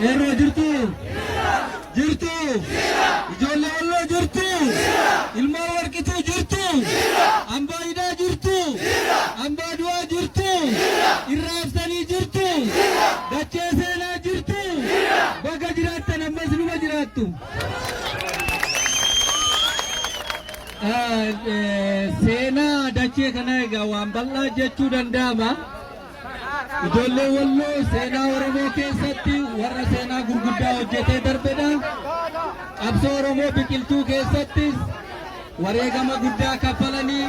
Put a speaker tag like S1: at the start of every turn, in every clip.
S1: Yeroo jirtu ijoollee walloo jirtu ilmoo warqituu jirtu ambaa hidhaa jirtu ambaa du'aa jirtu irraabsanii jirtu dachee seenaa jirtu baga jiraattan ammas numa jiraattu. Seenaa dachee kana egaa waan bal'aa jechuu danda'ama. Ijoollee walloo seenaa Oromoo keessatti warra seenaa gurguddaa hojjetee darbedha. Qabsoo Oromoo biqiltuu keessattis wareegama guddaa kaffalanii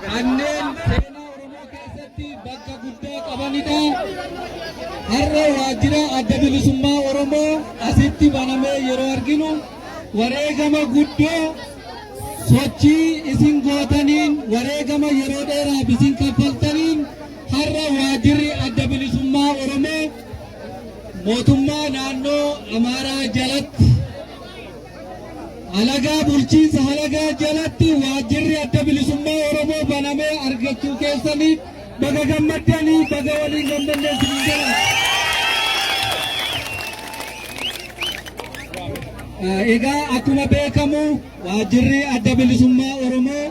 S1: kanneen seenaa Oromoo keessatti bakka guddaa qabanidha. Har'a waajjira adda bilisummaa Oromoo asitti banamee yeroo arginu wareegama guddoo sochii isin gootaniin wareegama yeroo dheeraaf isin kaffaltaniin har'a waajjirri adda bilisummaa Oromoo mootummaa naannoo Amaaraa jalatti halagaa bulchiinsa halagaa jalatti waajjirri adda bilisummaa Oromoo banamee argachuu keessaniif baga gammaddanii baga waliin gammaddan isin jedha. Egaa akkuma beekamu waajjirri adda bilisummaa Oromoo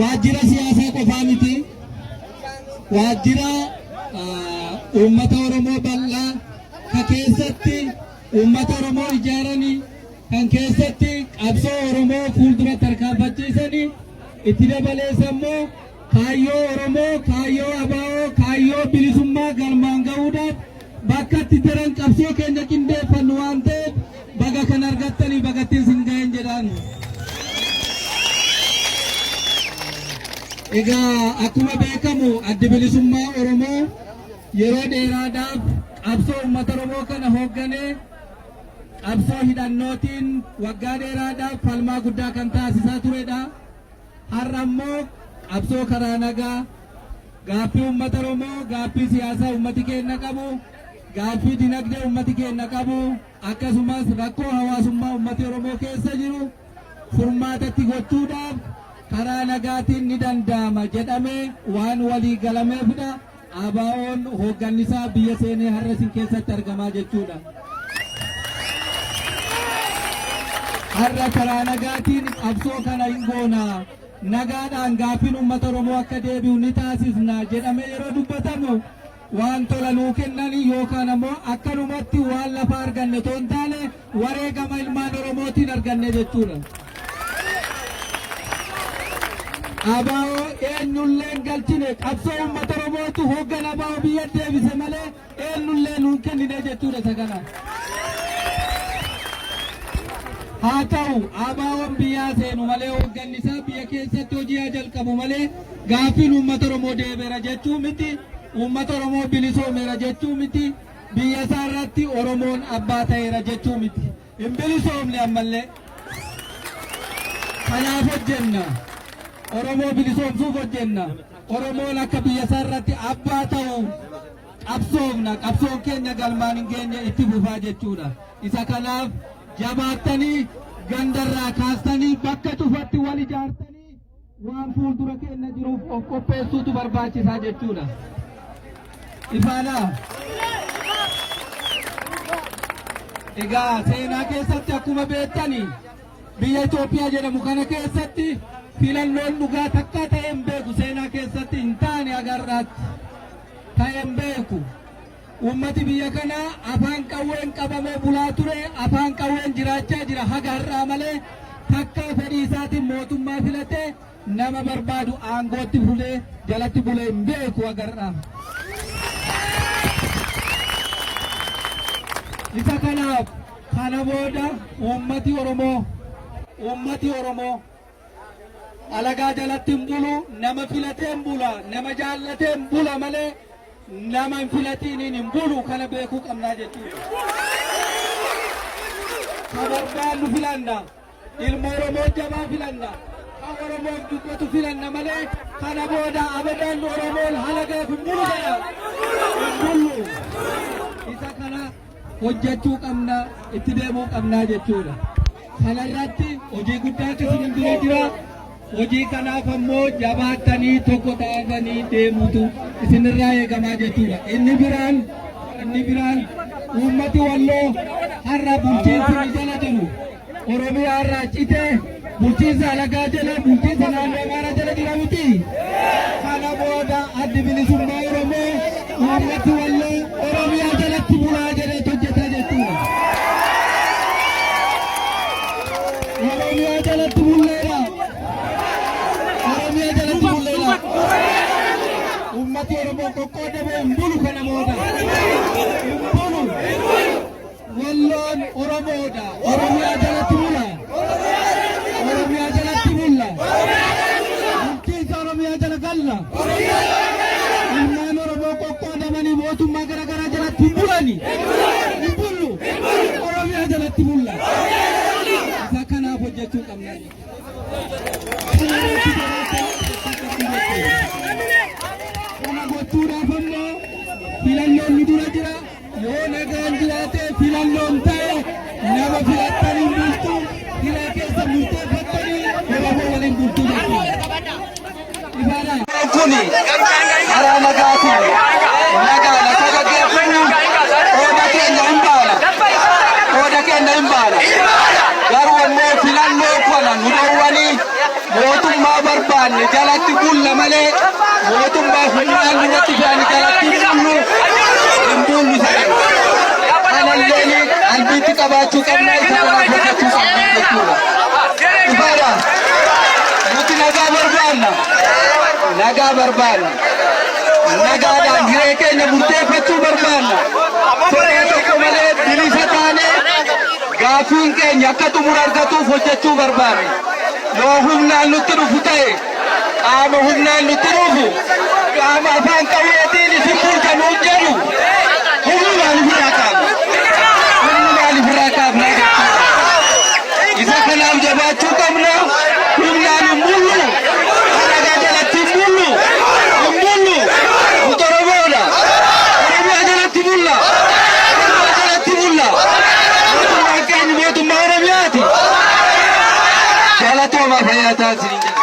S1: waajjira siyaasaa qofaa miti. Waajjira uummata Oromoo bal'aa kan keessatti uummata Oromoo ijaaranii kan keessatti qabsoo Oromoo fuuldura tarkaanfachiisanii itti dabalees immoo kaayyoo Oromoo kaayyoo abaa'oo kaayyoo bilisummaa galmaan ga'uudhaaf bakka itti jiran qabsoo keenya qindeeffannu waan ta'eef baga kan argattanii bagattiin isin ga'een jedhaan. Egaa akkuma beekamu adda bilisummaa Oromoo yeroo dheeraadhaaf qabsoo uummata Oromoo kana hoogganee qabsoo hidhannootiin waggaa dheeraadhaaf falmaa guddaa kan taasisaa turedha. Har'a immoo qabsoo karaa nagaa gaaffii uummata Oromoo gaaffii siyaasaa uummati keenya qabu gaaffii dinagdee uummati keenya qabu akkasumas rakkoo hawaasummaa uummati Oromoo keessa jiru furmaatatti gochuudhaaf karaa nagaatiin ni danda'ama jedhamee waan walii galameefidha. ABO'n hooggannisaa biyya seenee har'a isin keessatti argamaa jechuudha. Har'a karaa nagaatiin qabsoo kana hin goona nagaadhaan gaaffiin uummata Oromoo akka deebi'u ni taasisna jedhamee yeroo dubbatamu waan tola nuu kennanii yookaan ammoo akkanumatti waan lafa arganne otoo hin taane wareegama ilmaan Oromootiin arganne jechuudha. ABO eenyulleen galchine qabsoo uummata Oromootu hooggan ABO biyya deebise malee eenyulleen nuun kennine jechuudha sagana. Haa ta'u ABO'n biyyaa seenu malee hooggannisaa biyya keessatti hojii jalqabu malee gaaffiin uummata Oromoo deebi'eera jechuu miti. Uummata Oromoo bilisoomeera jechuu miti. Biyya isaa irratti Oromoon abbaa ta'eera jechuu miti. Hin bilisoomne ammallee. Kanaaf hojjenna. Oromoo bilisoomsuuf hojjenna. Oromoon akka biyya isaa irratti abbaa ta'u qabsoofna. Qabsoon keenya galmaan hin geenye itti fufaa jechuudha. Isa kanaaf jabaattanii gandarraa kaastanii bakka cufatti wal ijaartanii waan fuuldura keenya jiruuf of qopheessuutu barbaachisaa jechuudha. Ifaanaa. Egaa seenaa keessatti akkuma beektanii biyya Itoophiyaa jedhamu kana keessatti filannoon dhugaa takka ta'e hin beeku. Seenaa keessatti hin taane agarraatti ta'e hin beeku. Uummati biyya kanaa afaan qawween qabamee bulaa ture, afaan qawween jiraachaa jira haga har'aa malee takka fedhii isaatiin mootummaa filatee nama barbaadu aangootti fulee jalatti bulee hin beeku agarraa. Isa kanaaf kana booda uummati Oromoo alagaa jalatti hin bulu, nama filatee hin bula, nama jaallatee hin bula malee nama hin filatiniin hin bulu. Kana beekuu qabnaa jechuudha. Kan barbaannu filanna, ilma Oromoo jabaa filanna, kan Oromoof dubbatu filanna malee kana booda abadaan Oromoon halagaaf hin bulu jedha. Hin bulu. Isa kana hojjechuu qabna, itti deemuu qabnaa jechuudha. Kanarratti hojii guddaatu isin bira jira. Hojii kanaaf ammoo jabaattanii tokko ta'anii deemuutu isinirraa eegamaa jechuudha. Inni biraan ummati walloo har'a bulchiinsi ni jala jiru oromiyaa irraa cite bulchiinsa alagaa jala bulchiinsa naannoo amaaraa jala jira miti. Kana booda addi bilisummaa oromoo ummati walloo oromiyaa jalatti bulaa jedhee hojjeta jechuudha. Oromiyaa jalatti bulleera. Oromiyaa jalatti bulleera. Ummati oromoo qoqqoodamee hin bulu kana booda. Hin bulu. Walloon oromoodha. Oromiyaa jalatti bula. Oromiyaa jalatti bulla. Bulchiinsa oromiyaa jala galla. Ilmaan oromoo qoqqoodamanii mootummaa garaagaraa jalatti hin bulani. Hin bullu. Oromiyaa jalatti bulla. Isa kanaaf hojjechuu qabna. Kana gochuudhaaf ammoo filannoon nu dura jira. Yoo nagaan jiraate filannoon ta'e nama filattanii bultu filaa keessa murteeffattanii oromoo waliin bultu jechuudha. Kuni karaa nagaatiin nagaa lafa gaggeeffamu qooda keenya hin baana. Qooda keenya hin baana. Garuu ammoo filannoo kana nu dhowwanii mootummaa barbaanne jalatti bulla malee mootummaa humnaan nurratti fe'anii jalatti hin bullu hin bullu jedhama. Kanallee albiitti qabaachuu qabna isa kanaaf hojjechuu qabna jechuudha. Ifaadha nuti nagaa barbaanna. Nagaa barbaanna. Nagaadhaan hiree keenya murteeffachuu barbaanna. Siree tokko malee bilisa taanee gaafiin keenya akka xumura argatuuf hojjechuu barbaanna. Yoo humnaan nutti dhufu ta'e qaama humnaan nutti dhufu qaama afaan qawweetiin isin bulchanuun jedhu humni maaliif irraa qaama? Humni maaliif irraa qaamna jechuudha. Isa kanaaf jabaachuu qabna. Humnaan hin bullu. Nagaa jalatti hin bullu. Hin bullu. Nuti oromoodha. Oromiyaa jalatti bulla. Oromiyaa jalatti bulla. Mootummaan keenya mootummaa oromiyaati. Jaalatooma fayyaa taasisa.